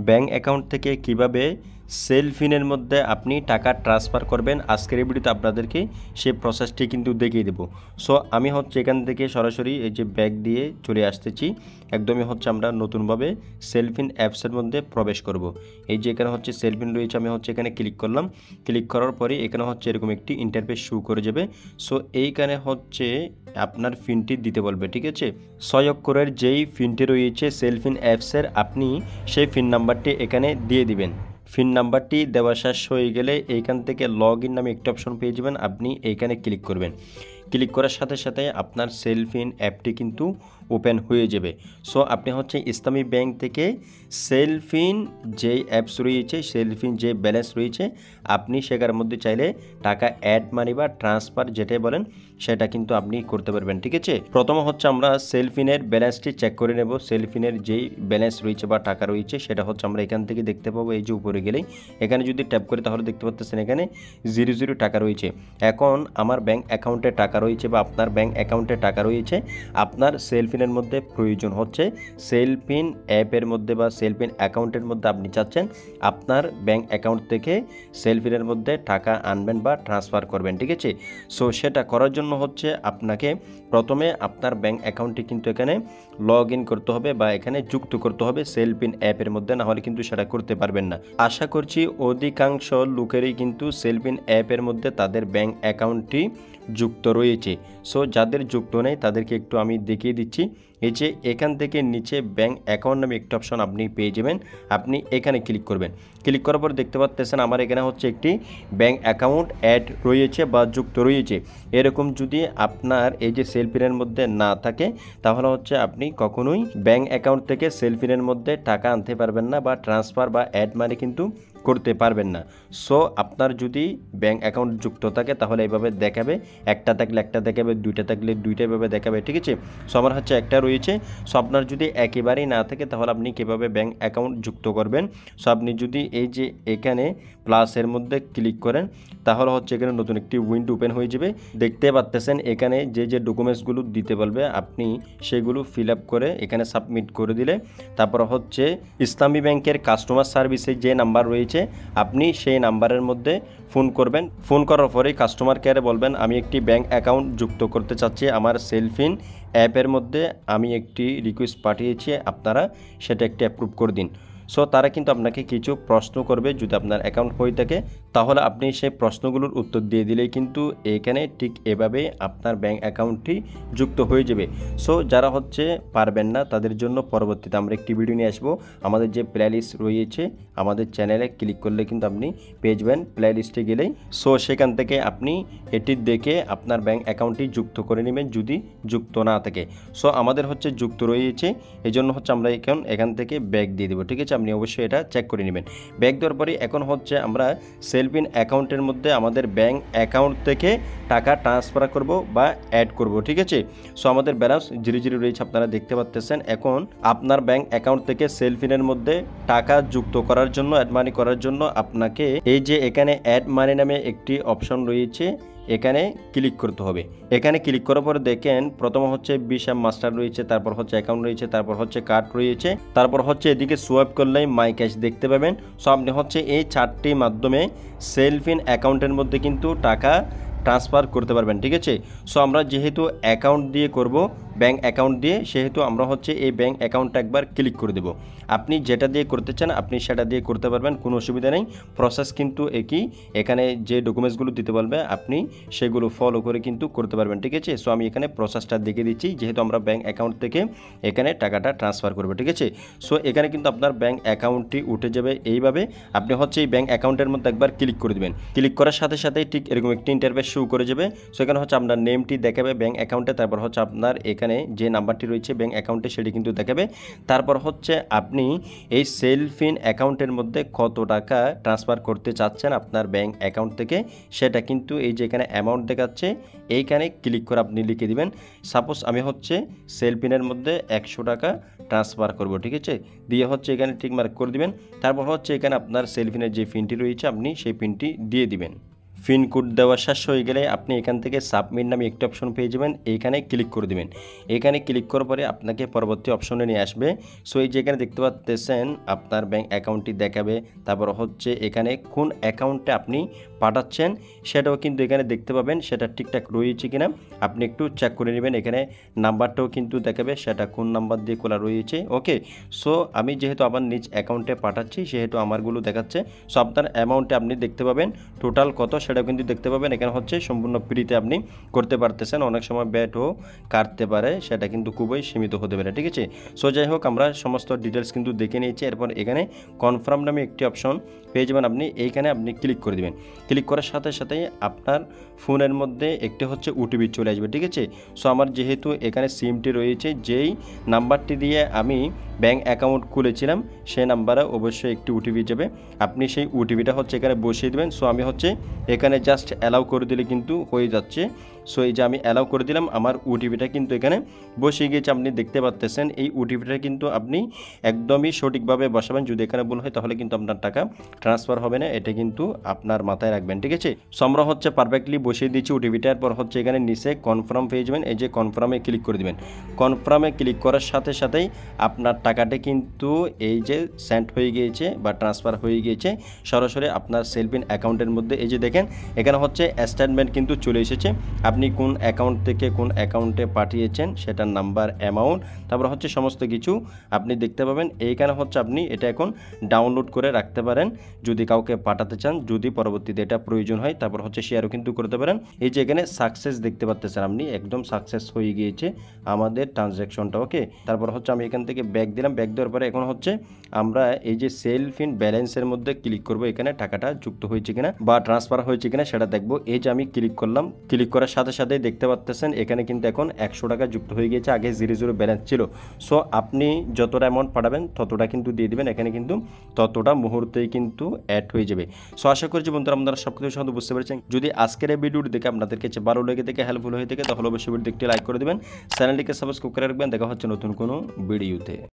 Bank account থেকে কিভাবে সেলফিনের মধ্যে আপনি টাকা ট্রান্সফার করবেন আজকের এই ভিডিওতে আপনাদেরকে সেই প্রসেসটি কিন্তু দেখিয়ে দেবো। সো আমি হচ্ছে এখান থেকে সরাসরি এই যে ব্যাক দিয়ে চলে আসতেছি, একদমই হচ্ছে আমরা নতুনভাবে সেলফিন অ্যাপসের মধ্যে প্রবেশ করব। এই যে এখানে হচ্ছে সেলফিন রয়েছে, আমি হচ্ছে এখানে ক্লিক করলাম। ক্লিক করার পরে এখানে হচ্ছে এরকম একটি ইন্টারফেস শো করে যাবে। সো এইখানে হচ্ছে আপনার পিনটি দিতে বলবে, ঠিক আছে। 6 অক্ষরের যেই পিনটি রয়েছে সেলফিন অ্যাপসের, আপনি সেই পিন নাম্বারটি এখানে দিয়ে দিবেন। পিন নাম্বারটি দেওয়া শেষ হয়ে গেলে এইখান থেকে লগ ইন নামে একটা অপশন পেয়ে যাবেন, আপনি এইখানে ক্লিক করবেন। ক্লিক করার সাথে সাথে আপনার সেলফিন অ্যাপটি কিন্তু ওপেন হয়ে যাবে। সো আপনি হচ্ছে ইসলামী ব্যাংক থেকে সেলফিন যে অ্যাপস রয়েছে, সেলফিন যে ব্যালেন্স রয়েছে, আপনি সেটার মধ্যে চাইলে টাকা অ্যাড মানি বা ট্রান্সফার যেটাই বলেন সেটা কিন্তু আপনি করতে পারবেন, ঠিক আছে। প্রথমে হচ্ছে আমরা সেলফিনের ব্যালেন্সটি চেক করে নেব। সেলফিনের যেই ব্যালেন্স রয়েছে বা টাকা রয়েছে সেটা হচ্ছে আমরা এখান থেকে দেখতে পাবো। এই যে উপরে গেলেই এখানে যদি ট্যাপ করি তাহলে দেখতে পাচ্ছেন এখানে 00 টাকা রয়েছে। এখন আমার ব্যাংক অ্যাকাউন্টে টাকা রয়েছে বা আপনার ব্যাংক অ্যাকাউন্টে টাকা রয়েছে, আপনার সেলফিনের মধ্যে প্রয়োজন হচ্ছে সেলফিন অ্যাপের মধ্যে বা সেলফিন অ্যাকাউন্টের মধ্যে আপনি চাচ্ছেন আপনার ব্যাংক অ্যাকাউন্ট থেকে সেলফিনের মধ্যে টাকা আনবেন বা ট্রান্সফার করবেন, ঠিক আছে। সো সেটা করার জন্য হচ্ছে আপনাকে প্রথমে আপনার ব্যাংক অ্যাকাউন্টটি কিন্তু এখানে লগ ইন করতে হবে বা এখানে যুক্ত করতে হবে সেলফিন অ্যাপের মধ্যে, না হলে কিন্তু সেটা করতে পারবেন না। আশা করছি অধিকাংশ লোকেরই কিন্তু সেলফিন অ্যাপের মধ্যে তাদের ব্যাংক অ্যাকাউন্টটি যুক্ত রয়েছে। সো যাদের যুক্ত নেই তাদেরকে একটু আমি দেখিয়ে দিচ্ছি। এই যে এখান থেকে নিচে ব্যাংক অ্যাকাউন্ট নামে একটা অপশন আপনি পেয়ে যাবেন, আপনি এখানে ক্লিক করবেন। ক্লিক করার পর দেখতে পাচ্ছেন আমার এখানে হচ্ছে একটি ব্যাংক অ্যাকাউন্ট অ্যাড রয়েছে বা যুক্ত রয়েছে। এরকম যদি আপনার এই যে সেলফিনের মধ্যে না থাকে তাহলে হচ্ছে আপনি কখনোই ব্যাংক অ্যাকাউন্ট থেকে সেলফিনের মধ্যে টাকা আনতে পারবেন না বা ট্রান্সফার বা অ্যাড মানি কিন্তু করতে পারবেন না। সো আপনার যদি ব্যাংক অ্যাকাউন্ট যুক্ত থাকে তাহলে এইভাবে দেখাবে, একটা থাকলে একটা দেখাবে, দুইটা থাকলে দুইটা এভাবে দেখাবে, ঠিক আছে। সো আমার হচ্ছে একটা রয়েছে। সো আপনার যদি একেবারেই না থাকে তাহলে আপনি কীভাবে ব্যাংক অ্যাকাউন্ট যুক্ত করবেন। সো আপনি যদি এই যে এখানে প্লাসের মধ্যে ক্লিক করেন তাহলে হচ্ছে এখানে নতুন একটি উইন্ডো ওপেন হয়ে যাবে। দেখতে পাচ্ছেন এখানে যে যে ডকুমেন্টসগুলো দিতে বলবে আপনি সেগুলো ফিল আপ করে এখানে সাবমিট করে দিলে তারপর হচ্ছে ইসলামী ব্যাংকের কাস্টমার সার্ভিসে যে নাম্বার রয়েছে আপনি সেই নাম্বারের মধ্যে ফোন করবেন। ফোন করার পরে কাস্টমার কেয়ারে বলবেন আমি একটি ব্যাংক অ্যাকাউন্ট যুক্ত করতে চাচ্ছি আমার সেলফিন অ্যাপের মধ্যে, আমি একটি রিকোয়েস্ট পাঠিয়েছি, আপনারা সেটা একটি অ্যাপ্রুভ করে দিন। সো তারা কিন্তু আপনাকে কিছু প্রশ্ন করবে, যদি আপনার অ্যাকাউন্ট হয়ে থাকে তাহলে আপনি সেই প্রশ্নগুলোর উত্তর দিয়ে দিলেই কিন্তু এখানে ঠিক এভাবে আপনার ব্যাংক অ্যাকাউন্টটি যুক্ত হয়ে যাবে। সো যারা হচ্ছে পারবেন না তাদের জন্য পরবর্তীতে আমরা একটি ভিডিও নিয়ে আসবো। আমাদের যে প্লে লিস্ট রয়েছে আমাদের চ্যানেলে ক্লিক করলে কিন্তু আপনি পেয়ে যাবেন, প্লে লিস্টে গেলেই। সো সেখান থেকে আপনি এটি দেখে আপনার ব্যাংক অ্যাকাউন্টটি যুক্ত করে নেবেন যদি যুক্ত না থাকে। সো আমাদের হচ্ছে যুক্ত রয়েছে, এই জন্য হচ্ছে আমরা এখান থেকে ব্যাক দিয়ে দেবো, ঠিক আছে। আপনি অবশ্যই এটা চেক করে নেবেন। ব্যাক দেওয়ার পরে এখন হচ্ছে আমরা সেলফিন অ্যাকাউন্টের মধ্যে আমাদের ব্যাংক অ্যাকাউন্ট থেকে টাকা ট্রান্সফার করব বা অ্যাড করব, ঠিক আছে। সো আমাদের ব্যালেন্স 00 রয়েছে আপনারা দেখতে পাচ্ছেন। এখন আপনার ব্যাংক অ্যাকাউন্ট থেকে সেলফিনের মধ্যে টাকা যুক্ত করার জন্য, অ্যাড মানি করার জন্য আপনাকে এই যে এখানে অ্যাড মানি নামে একটি অপশন রয়েছে, এখানে ক্লিক করতে হবে। এখানে ক্লিক করার পরে দেখেন প্রথম হচ্ছে ভিসা মাস্টার রয়েছে, তারপর হচ্ছে অ্যাকাউন্ট রয়েছে, তারপর হচ্ছে কার্ড রয়েছে, তারপর হচ্ছে এদিকে সোয়াইপ করলেই মাই ক্যাশ দেখতে পাবেন। সো আপনি হচ্ছে এই চারটি মাধ্যমে সেলফিন অ্যাকাউন্টের মধ্যে কিন্তু টাকা ট্রান্সফার করতে পারবেন, ঠিক আছে। সো আমরা যেহেতু অ্যাকাউন্ট দিয়ে করব, ব্যাংক অ্যাকাউন্ট দিয়ে, সেহেতু আমরা হচ্ছে এই ব্যাংক অ্যাকাউন্টটা একবার ক্লিক করে দেব। আপনি যেটা দিয়ে করতে চান আপনি সেটা দিয়ে করতে পারবেন, কোনো অসুবিধা নেই। প্রসেস কিন্তু একই, এখানে যে ডকুমেন্টসগুলো দিতে বলবে আপনি সেগুলো ফলো করে কিন্তু করতে পারবেন, ঠিক আছে। সো আমি এখানে প্রসেসটা দেখে দিচ্ছি, যেহেতু আমরা ব্যাংক অ্যাকাউন্ট থেকে এখানে টাকাটা ট্রান্সফার করবো, ঠিক আছে। সো এখানে কিন্তু আপনার ব্যাংক অ্যাকাউন্টটি উঠে যাবে এইভাবে। আপনি হচ্ছে এই ব্যাংক অ্যাকাউন্টের মধ্যে একবার ক্লিক করে দেবেন। ক্লিক করার সাথে সাথেই ঠিক এরকম একটি ইন্টারফেস শো করে যাবে। সো এখানে হচ্ছে আপনার নেমটি দেখাবে ব্যাংক অ্যাকাউন্টে, তারপর হচ্ছে আপনার এখানে যে নাম্বারটি রয়েছে ব্যাংক অ্যাকাউন্টে সেটি কিন্তু দেখাবে। তারপর হচ্ছে আপনি এই সেলফিন অ্যাকাউন্টের মধ্যে কত টাকা ট্রান্সফার করতে চাচ্ছেন আপনার ব্যাংক অ্যাকাউন্ট থেকে সেটা কিন্তু এই যে এখানে অ্যামাউন্ট দেখাচ্ছে এইখানে ক্লিক করে আপনি লিখে দিবেন। সাপোজ আমি হচ্ছে সেলফিনের মধ্যে 100 টাকা ট্রান্সফার করব, ঠিক আছে। দিয়ে হচ্ছে এখানে টিক মার্ক করে দিবেন। তারপর হচ্ছে এখানে আপনার সেলফিনের যে পিনটি রয়েছে আপনি সেই পিনটি দিয়ে দিবেন। পিন কোড দেওয়া শেষ হয়ে গেলে আপনি এখান থেকে সাবমিট নামে একটি অপশন পেয়ে যাবেন, এইখানে ক্লিক করে দেবেন। এখানে ক্লিক করার পরে আপনাকে পরবর্তী অপশনে নিয়ে আসবে। সো এই যে এখানে দেখতে পাচ্ছেন আপনার ব্যাংক অ্যাকাউন্টটি দেখাবে, তারপর হচ্ছে এখানে কোন অ্যাকাউন্টে আপনি পাঠাচ্ছেন সেটাও কিন্তু এখানে দেখতে পাবেন, সেটা ঠিকঠাক রয়েছে কিনা আপনি একটু চেক করে নেবেন। এখানে নাম্বারটাও কিন্তু দেখাবে সেটা কোন নাম্বার দিয়ে খোলা রয়েছে। ওকে, সো আমি যেহেতু আমার নিজ অ্যাকাউন্টে পাঠাচ্ছি সেহেতু আমারগুলো দেখাচ্ছে। সো আপনার অ্যামাউন্টে আপনি দেখতে পাবেন টোটাল কত সেটা কিন্তু দেখতে পাবেন। এখানে হচ্ছে সম্পূর্ণ ফ্রিতে আপনি করতে পারতেছেন, অনেক সময় ব্যাটও কাটতে পারে, সেটা কিন্তু খুবই সীমিত হতে পারে। ঠিক আছে, সো যাই হোক আমরা সমস্ত ডিটেলস কিন্তু দেখে নিয়েছি। এরপর এখানে কনফার্ম নামে একটি অপশন পেয়ে যাবেন, আপনি এইখানে আপনি ক্লিক করে দেবেন। ক্লিক করার সাথে সাথেই আপনার ফোনের মধ্যে একটি হচ্ছে ওটিপি চলে আসবে। ঠিক আছে, সো আমার যেহেতু এখানে সিমটি রয়েছে, যেই নাম্বারটি দিয়ে আমি ব্যাঙ্ক অ্যাকাউন্ট খুলেছিলাম সেই নাম্বারে অবশ্যই একটি ওটিপি যাবে, আপনি সেই ওটিপিটা হচ্ছে এখানে বসিয়ে দেবেন। সো আমি হচ্ছে এখানে জাস্ট অ্যালাউ করে দিলে কিন্তু হয়ে যাচ্ছে। সো এই যে আমি অ্যালাউ করে দিলাম, আমার ওটিপিটা কিন্তু এখানে বসিয়ে গিয়েছে, আপনি দেখতে পাচ্ছেন। এই ওটিপিটা কিন্তু আপনি একদমই সঠিকভাবে বসাবেন, যদি এখানে ভুল হয় তাহলে কিন্তু আপনার টাকা ট্রান্সফার হবে না, এটা কিন্তু আপনার মাথায় রাখবেন। ঠিক আছে, সো আমরা হচ্ছে পারফেক্টলি বসিয়ে দিচ্ছি ওটিপিটার পর হচ্ছে এখানে নিচে কনফার্ম পেয়ে যাবেন, এই যে কনফার্মে ক্লিক করে দেবেন। কনফার্মে ক্লিক করার সাথে সাথেই আপনার টাকাটা কিন্তু এই যে সেন্ড হয়ে গিয়েছে বা ট্রান্সফার হয়ে গিয়েছে সরাসরি আপনার সেলফিন অ্যাকাউন্টের মধ্যে। এই যে দেখেন এখানে হচ্ছে স্টেটমেন্ট কিন্তু চলে এসেছে, আপনি কোন অ্যাকাউন্ট থেকে কোন অ্যাকাউন্টে পাঠিয়েছেন সেটার নাম্বার, অ্যামাউন্ট, তারপর হচ্ছে সমস্ত কিছু আপনি দেখতে পাবেন। এইখানে হচ্ছে আপনি এটা এখন ডাউনলোড করে রাখতে পারেন যদি কাউকে পাঠাতে চান, যদি পরবর্তীতে এটা প্রয়োজন হয়। তারপর হচ্ছে শেয়ারও কিন্তু করতে পারেন। এই যে এখানে সাকসেস দেখতে পাচ্ছেন আপনি, একদম সাকসেস হয়ে গিয়েছে আমাদের ট্রানজ্যাকশনটা। ওকে, তারপর হচ্ছে আমি এখান থেকে ব্যাক দিলাম, ব্যাক দেওয়ার পরে এখন হচ্ছে আমরা এই যে সেলফিন ব্যালেন্সের মধ্যে ক্লিক করব, এখানে টাকাটা যুক্ত হয়েছে কিনা বা ট্রান্সফার হয়েছে কিনা সেটা দেখবো। এই যে আমি ক্লিক করলাম, ক্লিক করার সাথে সাথে দেখতে পাচ্ছেন এখানে কিন্তু এখন 100 টাকা যুক্ত হয়ে গিয়েছে, আগে 00 ব্যালেন্স ছিল। সো আপনি যতটা অ্যামাউন্ট পাঠাবেন ততটা কিন্তু দিয়ে দিবেন, এখানে কিন্তু ততটা মুহূর্তেই কিন্তু অ্যাড হয়ে যাবে। সো আশা করছি বন্ধুরা আপনারা সব কিছু সাথে বুঝতে পেরেছেন। যদি আজকের এই ভিডিওটি দেখে আপনাদের কাছে ভালো লেগে থেকে হেল্পফুল হয়ে থাকে তাহলে অবশ্যই ভিডিওটি একটি লাইক করে দেবেন, চ্যানেলটিকে সাবস্ক্রাইব করে রাখবেন। দেখা হচ্ছে নতুন কোনো ভিডিওতে।